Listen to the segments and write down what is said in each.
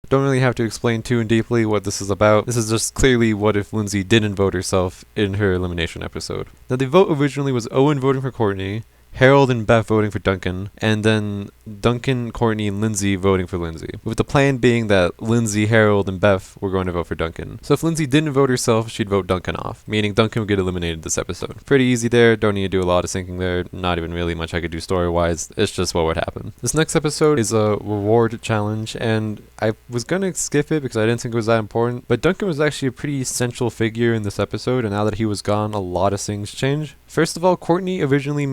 Don't really have to explain too deeply what this is about. This is just clearly what if Lindsay didn't vote herself in her elimination episode. Now the vote originally was Owen voting for Courtney, Harold and Beth voting for Duncan, and then Duncan, Courtney, and Lindsay voting for Lindsay. With the plan being that Lindsay, Harold, and Beth were going to vote for Duncan. So if Lindsay didn't vote herself, she'd vote Duncan off, meaning Duncan would get eliminated this episode. Pretty easy there, don't need to do a lot of thinking there, not even really much I could do story-wise, it's just what would happen. This next episode is a reward challenge, and I was gonna skip it because I didn't think it was that important, but Duncan was actually a pretty essential figure in this episode, and now that he was gone, a lot of things change. First of all, Courtney originally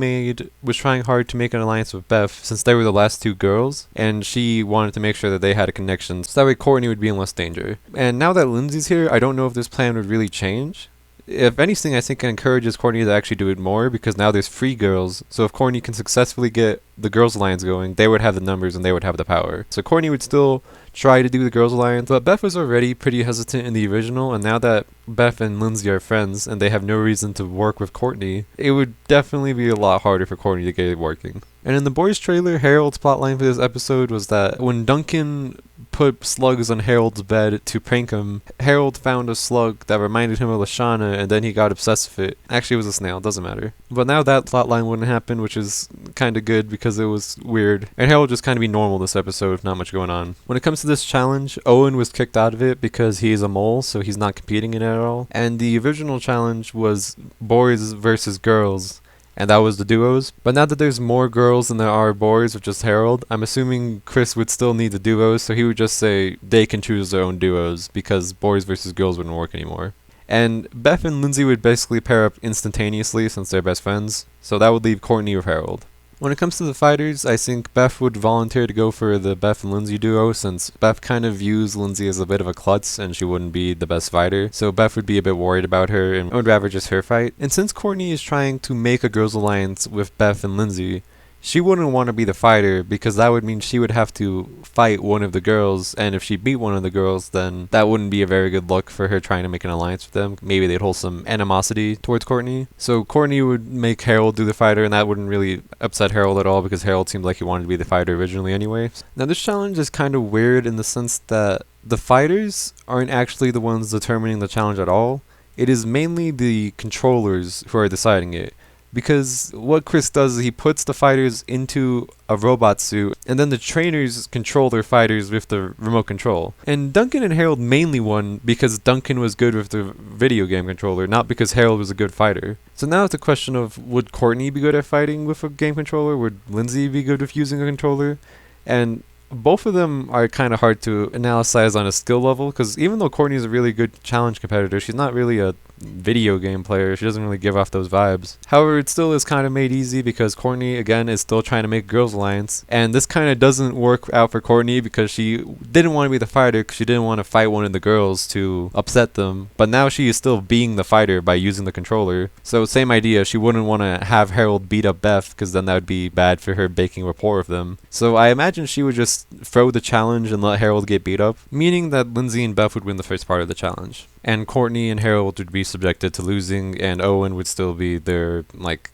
was trying hard to make an alliance with Beth since they were the last two girls, and she wanted to make sure that they had a connection so that way Courtney would be in less danger. And now that Lindsay's here, I don't know if this plan would really change. If anything, I think it encourages Courtney to actually do it more because now there's 3 girls, so if Courtney can successfully get the girls' alliance going, they would have the numbers and they would have the power. So Courtney would still try to do the girls' alliance, but Beth was already pretty hesitant in the original, and now that Beth and Lindsay are friends and they have no reason to work with Courtney, it would definitely be a lot harder for Courtney to get it working. And in the boys trailer, Harold's plotline for this episode was that when Duncan put slugs on Harold's bed to prank him, Harold found a slug that reminded him of Lashana, and then he got obsessed with it. Actually, it was a snail, doesn't matter. But now that plotline wouldn't happen, which is kind of good because it was weird. And Harold just kind of be normal this episode, not much going on. When it comes to this challenge, Owen was kicked out of it because he's a mole, so he's not competing in it at all. And the original challenge was boys versus girls, and that was the duos. But now that there's more girls than there are boys with just Harold, I'm assuming Chris would still need the duos, so he would just say they can choose their own duos because boys versus girls wouldn't work anymore. And Beth and Lindsay would basically pair up instantaneously since they're best friends, so that would leave Courtney with Harold. When it comes to the fighters, I think Beth would volunteer to go for the Beth and Lindsay duo since Beth kind of views Lindsay as a bit of a klutz and she wouldn't be the best fighter. So Beth would be a bit worried about her and would rather just her fight. And since Courtney is trying to make a girls' alliance with Beth and Lindsay, she wouldn't want to be the fighter because that would mean she would have to fight one of the girls, and if she beat one of the girls, then that wouldn't be a very good look for her trying to make an alliance with them. Maybe they'd hold some animosity towards Courtney. So Courtney would make Harold do the fighter, and that wouldn't really upset Harold at all because Harold seemed like he wanted to be the fighter originally anyway. Now this challenge is kind of weird in the sense that the fighters aren't actually the ones determining the challenge at all. It is mainly the controllers who are deciding it. Because what Chris does is he puts the fighters into a robot suit, and then the trainers control their fighters with the remote control. And Duncan and Harold mainly won because Duncan was good with the video game controller, not because Harold was a good fighter. So now it's a question of, would Courtney be good at fighting with a game controller? Would Lindsay be good with using a controller? And both of them are kind of hard to analyze on a skill level, because even though Courtney is a really good challenge competitor, she's not really a video game player. She doesn't really give off those vibes. However, it still is kind of made easy because Courtney, again, is still trying to make girls' alliance, and this kind of doesn't work out for Courtney because she didn't want to be the fighter because she didn't want to fight one of the girls to upset them, but now she is still being the fighter by using the controller. So same idea, she wouldn't want to have Harold beat up Beth because then that would be bad for her baking rapport with them. So I imagine she would just throw the challenge and let Harold get beat up, meaning that Lindsay and Beth would win the first part of the challenge. And Courtney and Harold would be subjected to losing, and Owen would still be their,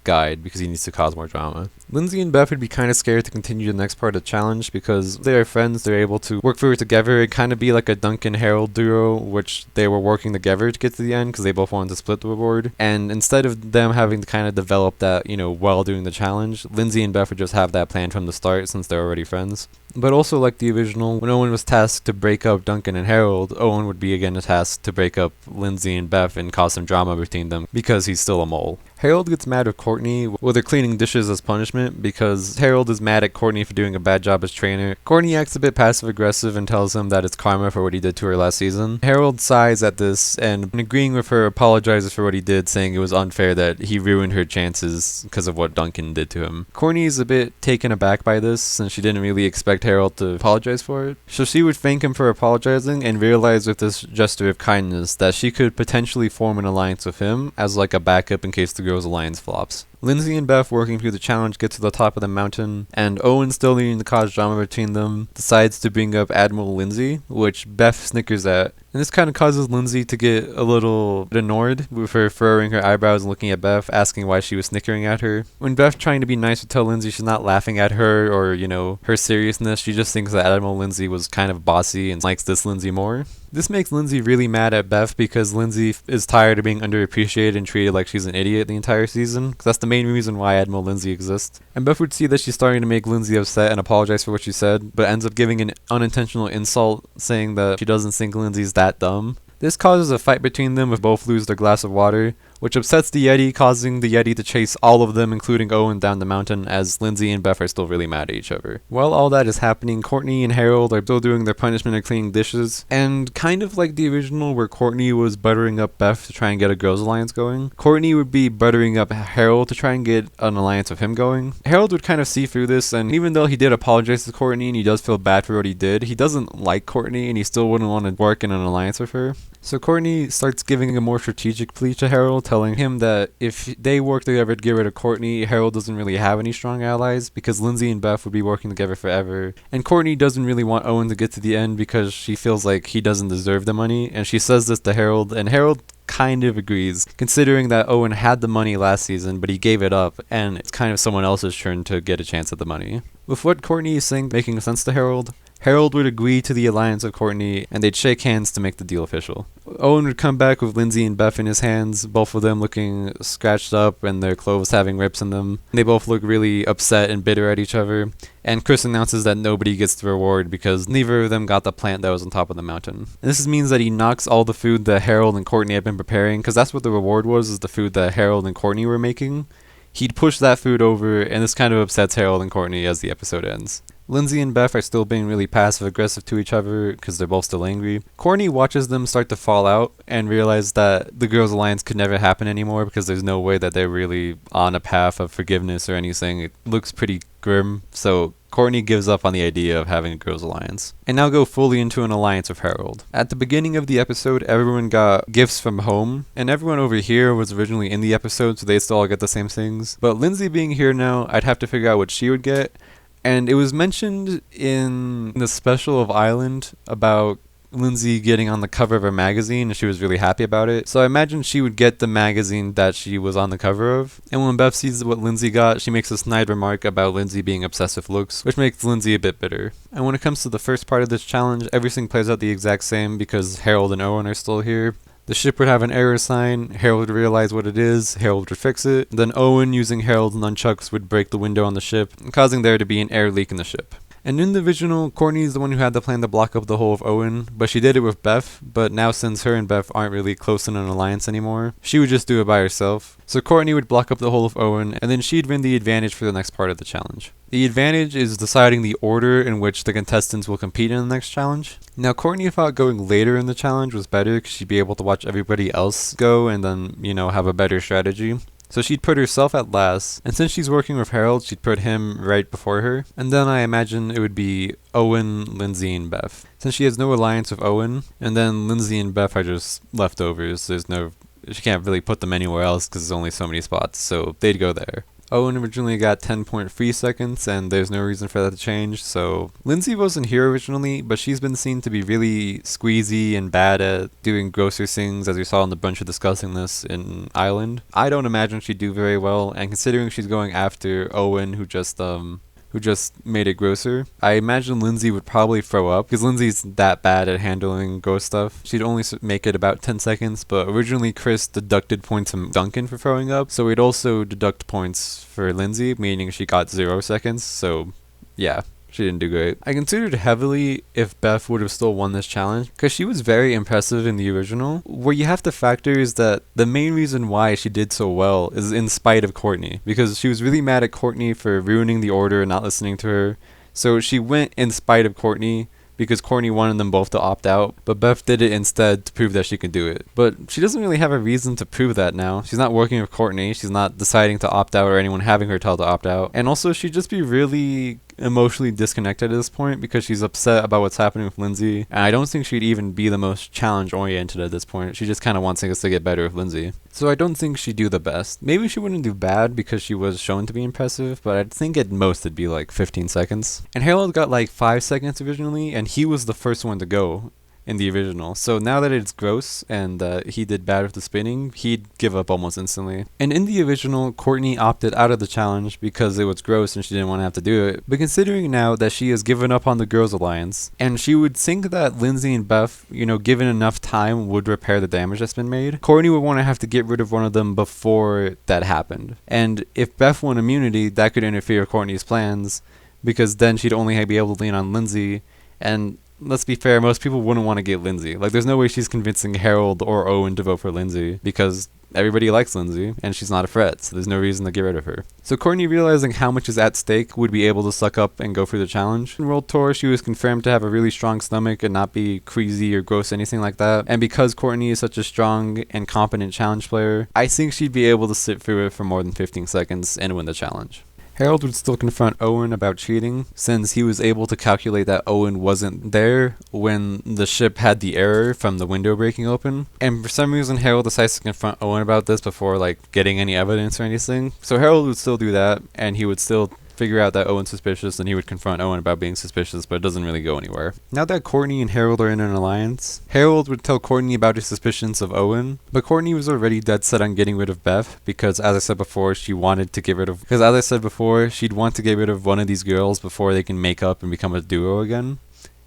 guide because he needs to cause more drama. Lindsay and Beth would be kind of scared to continue the next part of the challenge because they are friends, they're able to work through it together. It kind of be like a Duncan-Harold duo, which they were working together to get to the end because they both wanted to split the reward. And instead of them having to kind of develop that, while doing the challenge, Lindsay and Beth would just have that plan from the start since they're already friends. But also like the original, when Owen was tasked to break up Duncan and Harold, Owen would be again tasked to break up Lindsay and Beth and cause some drama between them because he's still a mole. Harold gets mad at Courtney while they're cleaning dishes as punishment because Harold is mad at Courtney for doing a bad job as trainer. Courtney acts a bit passive aggressive and tells him that it's karma for what he did to her last season. Harold sighs at this and, agreeing with her, apologizes for what he did, saying it was unfair that he ruined her chances because of what Duncan did to him. Courtney is a bit taken aback by this since she didn't really expect Harold to apologize for it. So she would thank him for apologizing and realize with this gesture of kindness that she could potentially form an alliance with him as a backup in case the girls' alliance flops. Lindsay and Beth, working through the challenge, get to the top of the mountain, and Owen, still needing to cause drama between them, decides to bring up Admiral Lindsay, which Beth snickers at. And this kind of causes Lindsay to get a little annoyed with her furrowing her eyebrows and looking at Beth, asking why she was snickering at her. When Beth, trying to be nice, would tell Lindsay she's not laughing at her or, her seriousness, she just thinks that Admiral Lindsay was kind of bossy and likes this Lindsay more. This makes Lindsay really mad at Beth because Lindsay is tired of being underappreciated and treated like she's an idiot the entire season, because that's the main reason why Admiral Lindsay exists. And Beth would see that she's starting to make Lindsay upset and apologize for what she said, but ends up giving an unintentional insult, saying that she doesn't think Lindsay's that dumb. This causes a fight between them if both lose their glass of water, which upsets the Yeti, causing the Yeti to chase all of them, including Owen, down the mountain, as Lindsay and Beth are still really mad at each other. While all that is happening, Courtney and Harold are still doing their punishment of cleaning dishes, and kind of like the original where Courtney was buttering up Beth to try and get a girls' alliance going, Courtney would be buttering up Harold to try and get an alliance with him going. Harold would kind of see through this, and even though he did apologize to Courtney and he does feel bad for what he did, he doesn't like Courtney and he still wouldn't want to work in an alliance with her. So Courtney starts giving a more strategic plea to Harold, telling him that if they work together to get rid of Courtney, Harold doesn't really have any strong allies because Lindsay and Beth would be working together forever. And Courtney doesn't really want Owen to get to the end because she feels like he doesn't deserve the money, and she says this to Harold, and Harold kind of agrees, considering that Owen had the money last season, but he gave it up, and it's kind of someone else's turn to get a chance at the money. With what Courtney is saying making sense to Harold, Harold would agree to the alliance of Courtney, and they'd shake hands to make the deal official. Owen would come back with Lindsay and Beth in his hands, both of them looking scratched up and their clothes having rips in them. They both look really upset and bitter at each other, and Chris announces that nobody gets the reward because neither of them got the plant that was on top of the mountain. And this means that he knocks all the food that Harold and Courtney had been preparing, because that's what the reward was, is the food that Harold and Courtney were making. He'd push that food over, and this kind of upsets Harold and Courtney as the episode ends. Lindsay and Beth are still being really passive-aggressive to each other because they're both still angry. Courtney watches them start to fall out and realize that the girls' alliance could never happen anymore because there's no way that they're really on a path of forgiveness or anything. It looks pretty grim, so Courtney gives up on the idea of having a girls' alliance, and now go fully into an alliance with Harold. At the beginning of the episode, everyone got gifts from home, and everyone over here was originally in the episode, so they still all get the same things. But Lindsay being here now, I'd have to figure out what she would get. And it was mentioned in the special of Island about Lindsay getting on the cover of a magazine, and she was really happy about it. So I imagine she would get the magazine that she was on the cover of. And when Beth sees what Lindsay got, she makes a snide remark about Lindsay being obsessed with looks, which makes Lindsay a bit bitter. And when it comes to the first part of this challenge, everything plays out the exact same because Harold and Owen are still here. The ship would have an error sign, Harold would realize what it is, Harold would fix it, then Owen, using Harold's nunchucks, would break the window on the ship, causing there to be an air leak in the ship. And in the original, Courtney is the one who had the plan to block up the hole of Owen, but she did it with Beth, but now since her and Beth aren't really close in an alliance anymore, she would just do it by herself. So Courtney would block up the hole of Owen, and then she'd win the advantage for the next part of the challenge. The advantage is deciding the order in which the contestants will compete in the next challenge. Now Courtney thought going later in the challenge was better because she'd be able to watch everybody else go and then, have a better strategy. So she'd put herself at last, and since she's working with Harold, she'd put him right before her. And then I imagine it would be Owen, Lindsay, and Beth. Since she has no alliance with Owen, and then Lindsay and Beth are just leftovers, she can't really put them anywhere else because there's only so many spots, so they'd go there. Owen originally got 10.3 seconds, and there's no reason for that to change, so Lindsay wasn't here originally, but she's been seen to be really squeezy and bad at doing grosser things, as we saw in the bunch of discussing this in Island. I don't imagine she'd do very well, and considering she's going after Owen, who just made it grosser, I imagine Lindsay would probably throw up, because Lindsay's that bad at handling gross stuff. She'd only make it about 10 seconds, but originally Chris deducted points from Duncan for throwing up, so we'd also deduct points for Lindsay, meaning she got 0 seconds, so yeah. She didn't do great. I considered heavily if Beth would have still won this challenge, because she was very impressive in the original. What you have to factor is that the main reason why she did so well is in spite of Courtney, because she was really mad at Courtney for ruining the order and not listening to her. So she went in spite of Courtney, because Courtney wanted them both to opt out, but Beth did it instead to prove that she could do it. But she doesn't really have a reason to prove that now. She's not working with Courtney, she's not deciding to opt out or anyone having her tell to opt out, and also she'd just be really emotionally disconnected at this point because she's upset about what's happening with Lindsay. And I don't think she'd even be the most challenge oriented at this point. She just kind of wants things to get better with Lindsay. So I don't think she'd do the best. Maybe she wouldn't do bad because she was shown to be impressive, but I think at most it'd be like 15 seconds. And Harold got like 5 seconds originally, and he was the first one to go in the original. So now that it's gross and he did bad with the spinning, he'd give up almost instantly. And in the original, Courtney opted out of the challenge because it was gross and she didn't want to have to do it. But considering now that she has given up on the Girls Alliance, and she would think that Lindsay and Beth, given enough time, would repair the damage that's been made, Courtney would want to have to get rid of one of them before that happened. And if Beth won immunity, that could interfere with Courtney's plans, because then she'd only be able to lean on Lindsay, and let's be fair, most people wouldn't want to get Lindsay. Like, there's no way she's convincing Harold or Owen to vote for Lindsay, because everybody likes Lindsay, and she's not a threat, so there's no reason to get rid of her. So Courtney, realizing how much is at stake, would be able to suck up and go through the challenge. In World Tour, she was confirmed to have a really strong stomach and not be queasy or gross, anything like that. And because Courtney is such a strong and competent challenge player, I think she'd be able to sit through it for more than 15 seconds and win the challenge. Harold would still confront Owen about cheating, since he was able to calculate that Owen wasn't there when the ship had the error from the window breaking open. And for some reason, Harold decides to confront Owen about this before getting any evidence or anything. So Harold would still do that, and he would still figure out that Owen's suspicious, and he would confront Owen about being suspicious, but it doesn't really go anywhere. Now that Courtney and Harold are in an alliance, Harold would tell Courtney about his suspicions of Owen, but Courtney was already dead set on getting rid of Beth, because as I said before, she'd want to get rid of one of these girls before they can make up and become a duo again.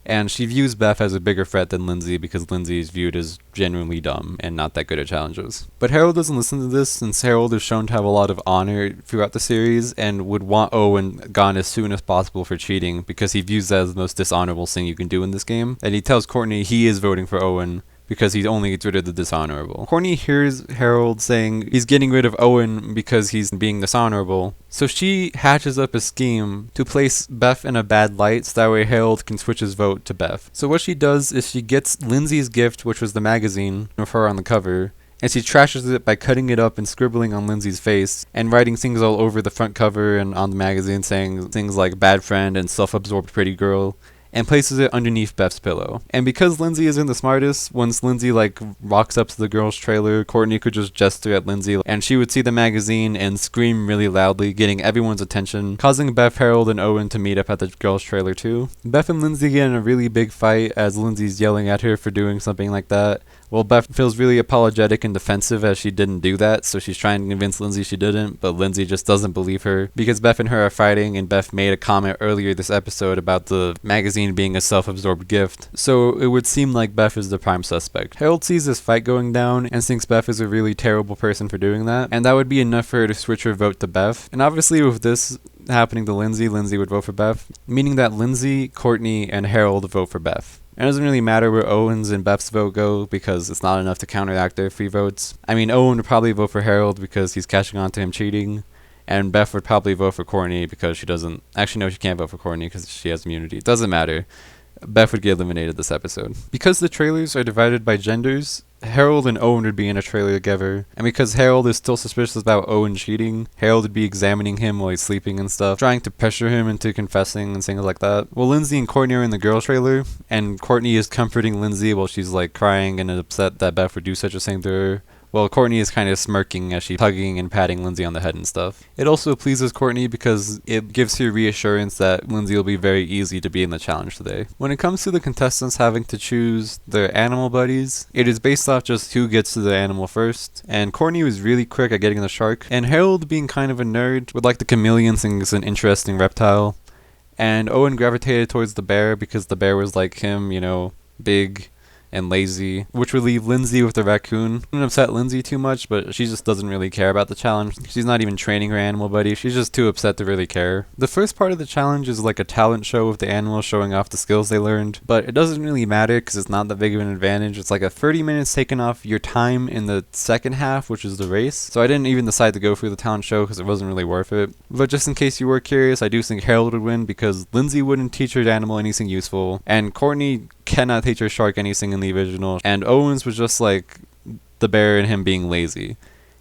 And she views Beth as a bigger threat than Lindsay because Lindsay is viewed as genuinely dumb and not that good at challenges. But Harold doesn't listen to this, since Harold is shown to have a lot of honor throughout the series and would want Owen gone as soon as possible for cheating because he views that as the most dishonorable thing you can do in this game. And he tells Courtney he is voting for Owen because he only gets rid of the dishonorable. Courtney hears Harold saying he's getting rid of Owen because he's being dishonorable, so she hatches up a scheme to place Beth in a bad light so that way Harold can switch his vote to Beth. So what she does is she gets Lindsay's gift, which was the magazine of her on the cover, and she trashes it by cutting it up and scribbling on Lindsay's face and writing things all over the front cover and on the magazine saying things like bad friend and self-absorbed pretty girl, and places it underneath Beth's pillow. And because Lindsay isn't the smartest, once Lindsay rocks up to the girls' trailer, Courtney could just gesture at Lindsay and she would see the magazine and scream really loudly, getting everyone's attention, causing Beth, Harold, and Owen to meet up at the girls' trailer too. Beth and Lindsay get in a really big fight as Lindsay's yelling at her for doing something like that. Well, Beth feels really apologetic and defensive as she didn't do that, so she's trying to convince Lindsay she didn't, but Lindsay just doesn't believe her because Beth and her are fighting, and Beth made a comment earlier this episode about the magazine being a self-absorbed gift, so it would seem like Beth is the prime suspect. Harold sees this fight going down and thinks Beth is a really terrible person for doing that, and that would be enough for her to switch her vote to Beth. And obviously with this happening to Lindsay would vote for Beth, meaning that Lindsay, Courtney, and Harold vote for Beth. It doesn't really matter where Owen's and Beth's vote go because it's not enough to counteract their free votes. I mean, Owen would probably vote for Harold because he's catching on to him cheating, and Beth would probably vote for Courtney because she doesn't... Actually, no, she can't vote for Courtney because she has immunity. It doesn't matter. Beth would get eliminated this episode. Because the trailers are divided by genders, Harold and Owen would be in a trailer together, and because Harold is still suspicious about Owen cheating, Harold would be examining him while he's sleeping and stuff, trying to pressure him into confessing and things like that. Well, Lindsay and Courtney are in the girls' trailer, and Courtney is comforting Lindsay while she's crying and upset that Beth would do such a thing to her. Well, Courtney is kind of smirking as she's hugging and patting Lindsay on the head and stuff. It also pleases Courtney because it gives her reassurance that Lindsay will be very easy to be in the challenge today. When it comes to the contestants having to choose their animal buddies, it is based off just who gets to the animal first, and Courtney was really quick at getting the shark, and Harold, being kind of a nerd, would like the chameleon, thinking it's an interesting reptile, and Owen gravitated towards the bear because the bear was like him, big and lazy, which would leave Lindsay with the raccoon. It wouldn't upset Lindsay too much, but she just doesn't really care about the challenge. She's not even training her animal buddy. She's just too upset to really care. The first part of the challenge is like a talent show with the animals showing off the skills they learned, but it doesn't really matter because it's not that big of an advantage. It's like a 30 minutes taken off your time in the second half, which is the race. So I didn't even decide to go through the talent show because it wasn't really worth it. But just in case you were curious, I do think Harold would win because Lindsay wouldn't teach her animal anything useful, and Courtney cannot teach her shark anything in the original, and Owens was just like the bear and him being lazy.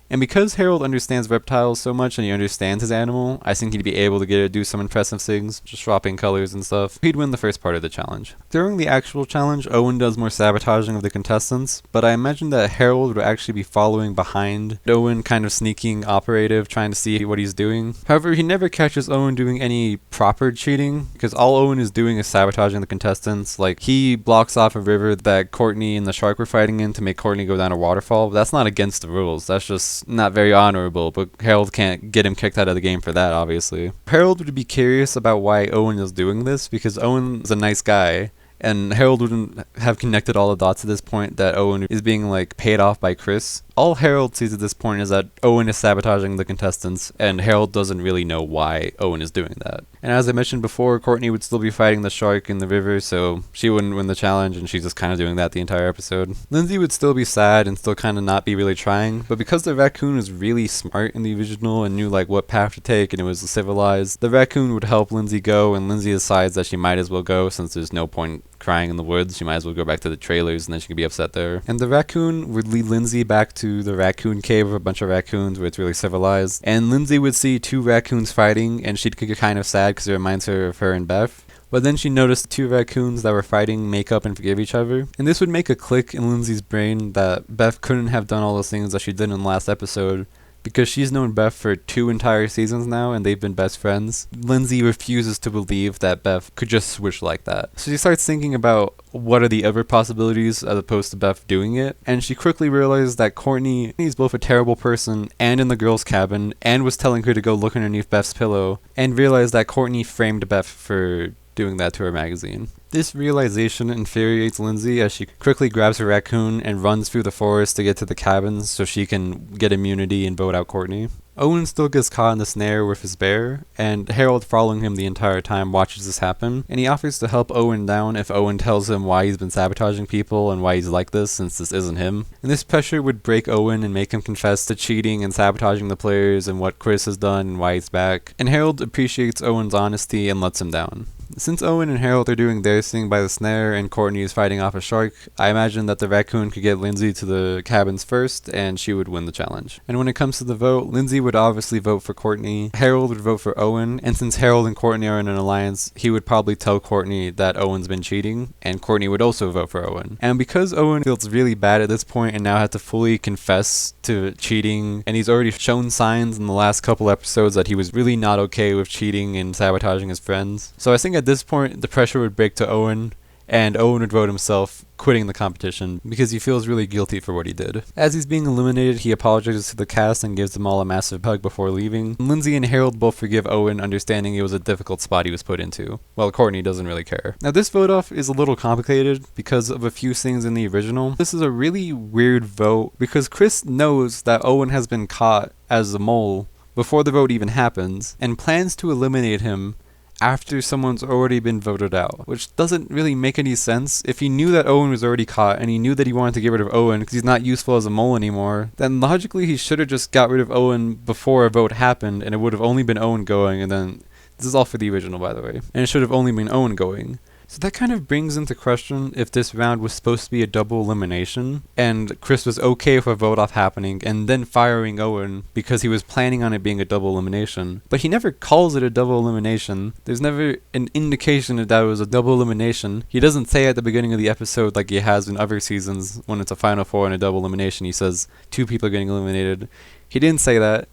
And because Harold understands reptiles so much and he understands his animal, I think he'd be able to get it to do some impressive things, just swapping colors and stuff. He'd win the first part of the challenge. During the actual challenge, Owen does more sabotaging of the contestants, but I imagine that Harold would actually be following behind Owen, kind of sneaking operative, trying to see what he's doing. However, he never catches Owen doing any proper cheating, because all Owen is doing is sabotaging the contestants. Like, he blocks off a river that Courtney and the shark were fighting in to make Courtney go down a waterfall. But that's not against the rules. That's just not very honorable, but Harold can't get him kicked out of the game for that, obviously. Harold would be curious about why Owen is doing this, because Owen's a nice guy, and Harold wouldn't have connected all the dots at this point that Owen is being, like, paid off by Chris. All Harold sees at this point is that Owen is sabotaging the contestants, and Harold doesn't really know why Owen is doing that. And as I mentioned before, Courtney would still be fighting the shark in the river, so she wouldn't win the challenge, and she's just kind of doing that the entire episode. Lindsay would still be sad and still kind of not be really trying, but because the raccoon was really smart in the original and knew, like, what path to take and it was civilized, the raccoon would help Lindsay go, and Lindsay decides that she might as well go since there's no point crying in the woods. She might as well go back to the trailers and then she could be upset there. And the raccoon would lead Lindsay back to the raccoon cave with a bunch of raccoons where it's really civilized. And Lindsay would see two raccoons fighting and she'd get kind of sad because it reminds her of her and Beth. But then she noticed two raccoons that were fighting make up and forgive each other. And this would make a click in Lindsay's brain that Beth couldn't have done all those things that she did in the last episode, because she's known Beth for 2 entire seasons now and they've been best friends. Lindsay refuses to believe that Beth could just switch like that. So she starts thinking about what are the other possibilities as opposed to Beth doing it, and she quickly realized that Courtney is both a terrible person and in the girls' cabin and was telling her to go look underneath Beth's pillow, and realized that Courtney framed Beth for doing that to her magazine. This realization infuriates Lindsay as she quickly grabs her raccoon and runs through the forest to get to the cabins so she can get immunity and vote out Courtney. Owen still gets caught in the snare with his bear, and Harold, following him the entire time, watches this happen, and he offers to help Owen down if Owen tells him why he's been sabotaging people and why he's like this, since this isn't him. And this pressure would break Owen and make him confess to cheating and sabotaging the players and what Chris has done and why he's back, and Harold appreciates Owen's honesty and lets him down. Since Owen and Harold are doing their thing by the snare and Courtney is fighting off a shark, I imagine that the raccoon could get Lindsay to the cabins first and she would win the challenge. And when it comes to the vote, Lindsay would obviously vote for Courtney, Harold would vote for Owen, and since Harold and Courtney are in an alliance, he would probably tell Courtney that Owen's been cheating, and Courtney would also vote for Owen. And because Owen feels really bad at this point and now has to fully confess to cheating, and he's already shown signs in the last couple episodes that he was really not okay with cheating and sabotaging his friends, so I think at this point the pressure would break to Owen, and Owen would vote himself, quitting the competition because he feels really guilty for what he did. As he's being eliminated, he apologizes to the cast and gives them all a massive hug before leaving. Lindsay and Harold both forgive Owen, understanding it was a difficult spot he was put into, while Courtney doesn't really care. Now this vote off is a little complicated because of a few things in the original. This is a really weird vote because Chris knows that Owen has been caught as a mole before the vote even happens and plans to eliminate him after someone's already been voted out, which doesn't really make any sense. If he knew that Owen was already caught and he knew that he wanted to get rid of Owen because he's not useful as a mole anymore, then logically he should have just got rid of Owen before a vote happened and it would have only been Owen going, and then this is all for the original, by the way, and it should have only been Owen going. So that kind of brings into question if this round was supposed to be a double elimination, and Chris was okay with a vote-off happening and then firing Owen because he was planning on it being a double elimination. But he never calls it a double elimination. There's never an indication that it was a double elimination. He doesn't say at the beginning of the episode like he has in other seasons when it's a Final Four and a double elimination. He says 2 people are getting eliminated. He didn't say that.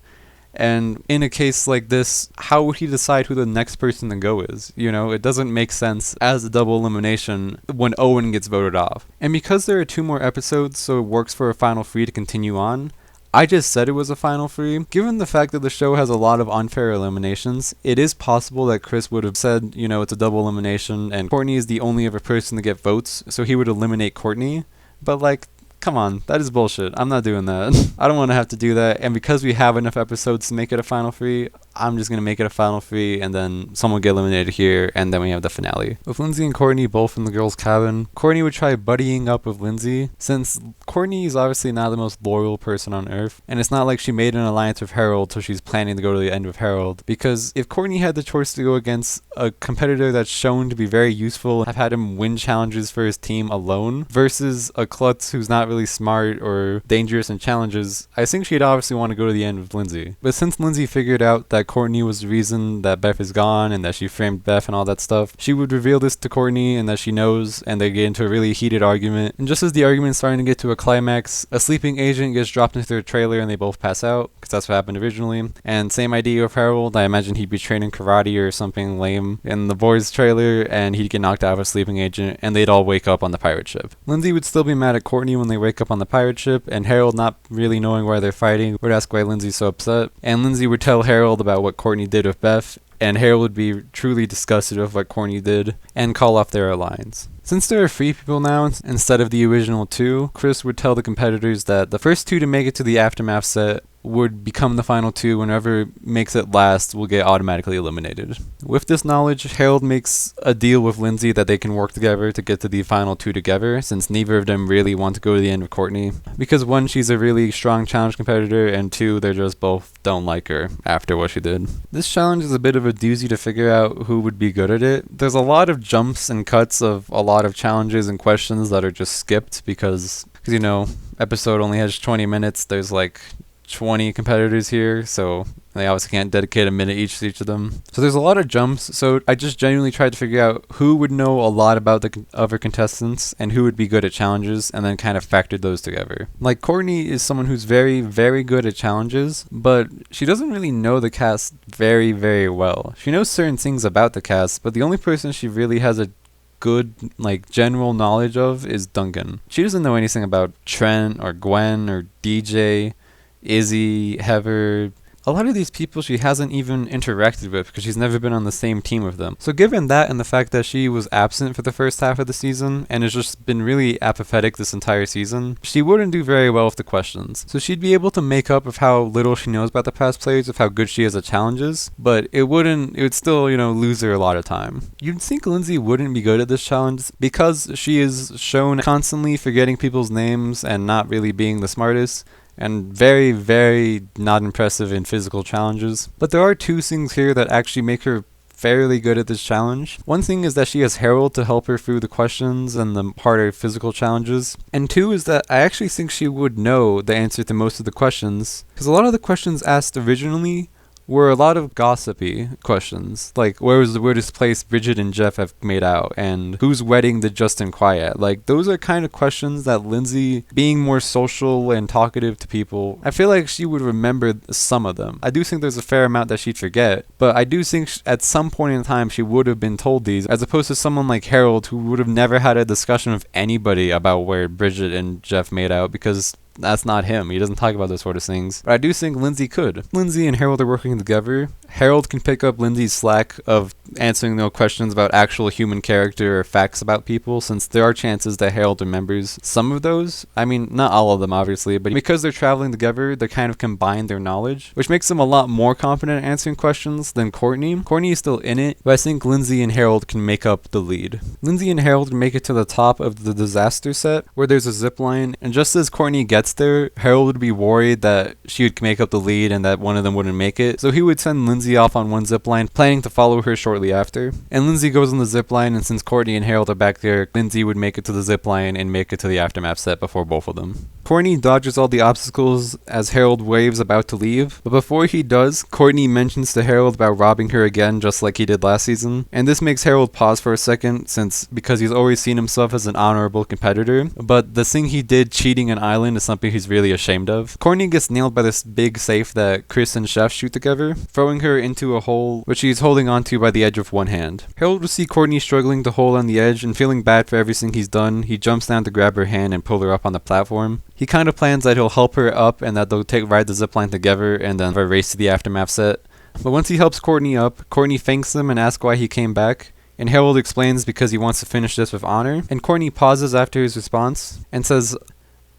And in a case like this, how would he decide who the next person to go is? You know, it doesn't make sense as a double elimination when Owen gets voted off. And because there are 2 more episodes, so it works for a Final 3 to continue on, I just said it was a Final 3. Given the fact that the show has a lot of unfair eliminations, it is possible that Chris would have said, you know, it's a double elimination and Courtney is the only other person to get votes, so he would eliminate Courtney. But like, come on, that is bullshit. I'm not doing that. I don't want to have to do that, and because we have enough episodes to make it a Final 3, I'm just going to make it a final 3, and then someone will get eliminated here, and then we have the finale. With Lindsay and Courtney both in the girls' cabin, Courtney would try buddying up with Lindsay, since Courtney is obviously not the most loyal person on earth, and it's not like she made an alliance with Harold so she's planning to go to the end with Harold, because if Courtney had the choice to go against a competitor that's shown to be very useful, have had him win challenges for his team alone, versus a klutz who's not really smart or dangerous in challenges, I think she'd obviously want to go to the end with Lindsay. But since Lindsay figured out that Courtney was the reason that Beth is gone and that she framed Beth and all that stuff, she would reveal this to Courtney and that she knows, and they get into a really heated argument. And just as the argument's starting to get to a climax, a sleeping agent gets dropped into their trailer and they both pass out, because that's what happened originally. And same idea with Harold, I imagine he'd be training karate or something lame in the boys' trailer, and he'd get knocked out of a sleeping agent, and they'd all wake up on the pirate ship. Lindsay would still be mad at Courtney when they wake up on the pirate ship, and Harold, not really knowing why they're fighting, would ask why Lindsay's so upset. And Lindsay would tell Harold about what Courtney did with Beth, and Harold would be truly disgusted with what Courtney did and call off their alliance. Since there are 3 people now instead of the original 2, Chris would tell the competitors that the first 2 to make it to the Aftermath set would become the final 2, and whoever makes it last will get automatically eliminated. With this knowledge, Harold makes a deal with Lindsay that they can work together to get to the final 2 together, since neither of them really want to go to the end of Courtney. Because 1, she's a really strong challenge competitor, and 2, they just both don't like her after what she did. This challenge is a bit of a doozy to figure out who would be good at it. There's a lot of jumps and cuts of a lot of challenges and questions that are just skipped because you know, episode only has 20 minutes. There's like 20 competitors here, so they obviously can't dedicate a minute each to each of them. So there's a lot of jumps, so I just genuinely tried to figure out who would know a lot about the other contestants and who would be good at challenges, and then kind of factored those together. Like, Courtney is someone who's very, very good at challenges, but she doesn't really know the cast very, very well. She knows certain things about the cast, but the only person she really has a good, like, general knowledge of is Duncan. She doesn't know anything about Trent or Gwen or DJ, Izzy, Heather. A lot of these people she hasn't even interacted with because she's never been on the same team with them. So given that and the fact that she was absent for the first half of the season and has just been really apathetic this entire season, she wouldn't do very well with the questions. So she'd be able to make up of how little she knows about the past players, of how good she is at challenges, but it would still, you know, lose her a lot of time. You'd think Lindsay wouldn't be good at this challenge because she is shown constantly forgetting people's names and not really being the smartest, and very, very not impressive in physical challenges. But there are 2 things here that actually make her fairly good at this challenge. One thing is that she has Harold to help her through the questions and the harder physical challenges. And 2 is that I actually think she would know the answer to most of the questions, because a lot of the questions asked originally were a lot of gossipy questions, like where was the weirdest place Bridget and Jeff have made out, and whose wedding did Justin quiet. Like, those are kind of questions that Lindsay, being more social and talkative to people, I feel like she would remember some of them. I do think there's a fair amount that she'd forget, but I do think at some point in time she would have been told these, as opposed to someone like Harold who would have never had a discussion with anybody about where Bridget and Jeff made out, because that's not him. He doesn't talk about those sort of things. But I do think Lindsay could. Lindsay and Harold are working together. Harold can pick up Lindsay's slack of answering no questions about actual human character or facts about people, since there are chances that Harold remembers some of those. I mean, not all of them, obviously, but because they're traveling together, they kind of combine their knowledge, which makes them a lot more confident at answering questions than Courtney. Courtney is still in it, but I think Lindsay and Harold can make up the lead. Lindsay and Harold make it to the top of the disaster set, where there's a zip line, and just as Courtney gets there, Harold would be worried that she would make up the lead and that one of them wouldn't make it, so he would send Lindsay off on one zip line, planning to follow her shortly after. And Lindsay goes on the zip line, and since Courtney and Harold are back there, Lindsay would make it to the zip line and make it to the Aftermath set before both of them. Courtney dodges all the obstacles as Harold waves about to leave, but before he does, Courtney mentions to Harold about robbing her again just like he did last season, and this makes Harold pause for a second, because he's always seen himself as an honorable competitor, but the thing he did cheating an island is something he's really ashamed of. Courtney gets nailed by this big safe that Chris and Chef shoot together, throwing her into a hole which she's holding onto by the edge with one hand. Harold will see Courtney struggling to hold on the edge, and feeling bad for everything he's done, he jumps down to grab her hand and pull her up on the platform. He kind of plans that he'll help her up and that they'll ride the zipline together and then race to the Aftermath set. But once he helps Courtney up, Courtney thanks him and asks why he came back, and Harold explains because he wants to finish this with honor, and Courtney pauses after his response and says,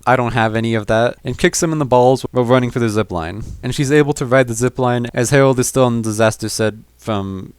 I don't have any of that, and kicks him in the balls while running for the zipline. And she's able to ride the zipline as Harold is still on the disaster set from,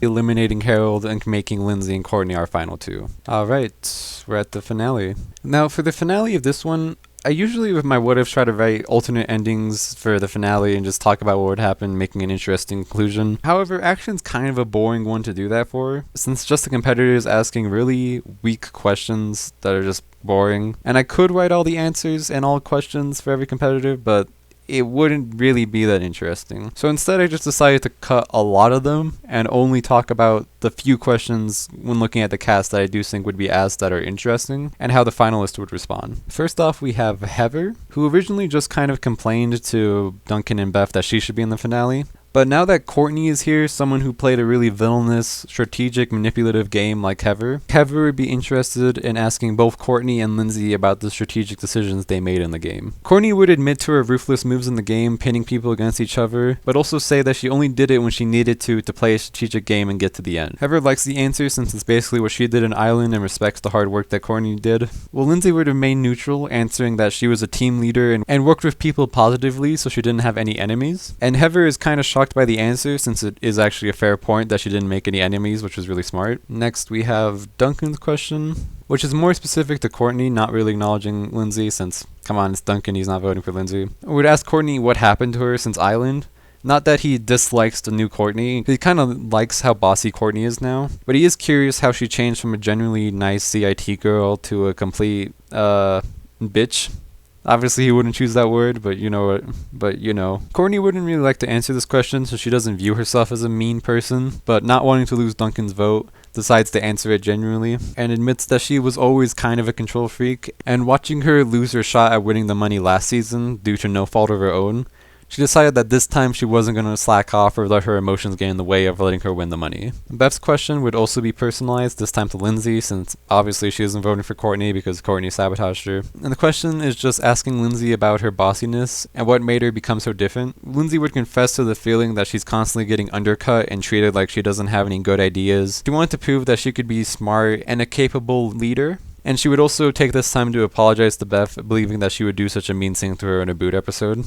eliminating Harold and making Lindsay and Courtney our final two. Alright, we're at the finale. Now, for the finale of this one, I usually, with my what ifs, try to write alternate endings for the finale and just talk about what would happen, making an interesting conclusion. However, action's kind of a boring one to do that for, since just the competitors asking really weak questions that are just boring. And I could write all the answers and all questions for every competitor, but it wouldn't really be that interesting. So instead I just decided to cut a lot of them and only talk about the few questions when looking at the cast that I do think would be asked that are interesting, and how the finalists would respond. First off, we have Heather, who originally just kind of complained to Duncan and Beth that she should be in the finale. But now that Courtney is here, someone who played a really villainous, strategic, manipulative game like Heather would be interested in asking both Courtney and Lindsay about the strategic decisions they made in the game. Courtney would admit to her ruthless moves in the game, pitting people against each other, but also say that she only did it when she needed to play a strategic game and get to the end. Heather likes the answer since it's basically what she did in Island and respects the hard work that Courtney did. Well, Lindsay would remain neutral, answering that she was a team leader and worked with people positively so she didn't have any enemies. And Heather is kind of shocked by the answer, since it is actually a fair point that she didn't make any enemies, which was really smart. Next, we have Duncan's question, which is more specific to Courtney, not really acknowledging Lindsay, since, come on, it's Duncan, he's not voting for Lindsay. I would ask Courtney what happened to her since Island. Not that he dislikes the new Courtney, he kind of likes how bossy Courtney is now, but he is curious how she changed from a genuinely nice CIT girl to a complete, bitch. Obviously he wouldn't choose that word, but you know. Courtney wouldn't really like to answer this question, so she doesn't view herself as a mean person, but not wanting to lose Duncan's vote, decides to answer it genuinely, and admits that she was always kind of a control freak, and watching her lose her shot at winning the money last season due to no fault of her own, she decided that this time she wasn't going to slack off or let her emotions get in the way of letting her win the money. Beth's question would also be personalized, this time to Lindsay, since obviously she isn't voting for Courtney because Courtney sabotaged her. And the question is just asking Lindsay about her bossiness and what made her become so different. Lindsay would confess to the feeling that she's constantly getting undercut and treated like she doesn't have any good ideas. She wanted to prove that she could be smart and a capable leader. And she would also take this time to apologize to Beth, believing that she would do such a mean thing to her in a boot episode.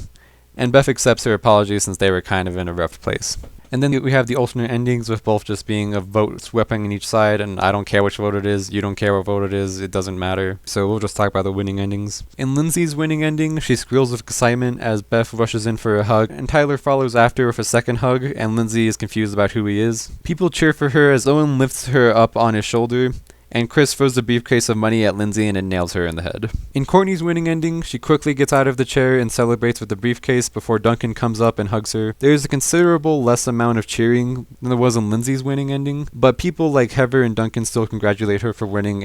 And Beth accepts her apology since they were kind of in a rough place. And then we have the alternate endings with both just being a vote sweeping in each side, and I don't care which vote it is, you don't care what vote it is, it doesn't matter. So we'll just talk about the winning endings. In Lindsay's winning ending, she squeals with excitement as Beth rushes in for a hug, and Tyler follows after with a second hug, and Lindsay is confused about who he is. People cheer for her as Owen lifts her up on his shoulder, and Chris throws the briefcase of money at Lindsay and it nails her in the head. In Courtney's winning ending, she quickly gets out of the chair and celebrates with the briefcase before Duncan comes up and hugs her. There is a considerable less amount of cheering than there was in Lindsay's winning ending, but people like Heather and Duncan still congratulate her for winning.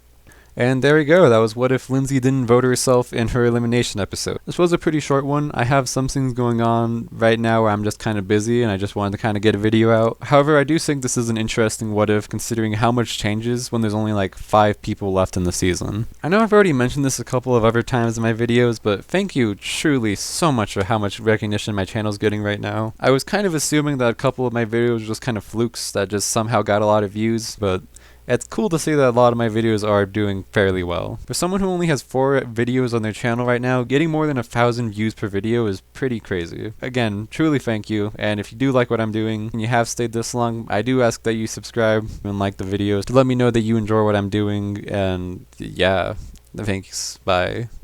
And there we go, that was what if Lindsay didn't vote herself in her elimination episode. This was a pretty short one. I have some things going on right now where I'm just kind of busy and I just wanted to kind of get a video out. However, I do think this is an interesting what if considering how much changes when there's only like 5 people left in the season. I know I've already mentioned this a couple of other times in my videos, but thank you truly so much for how much recognition my channel's getting right now. I was kind of assuming that a couple of my videos were just kind of flukes that just somehow got a lot of views, but it's cool to see that a lot of my videos are doing fairly well. For someone who only has 4 videos on their channel right now, getting more than 1,000 views per video is pretty crazy. Again, truly thank you, and if you do like what I'm doing, and you have stayed this long, I do ask that you subscribe and like the videos to let me know that you enjoy what I'm doing, and yeah, thanks, bye.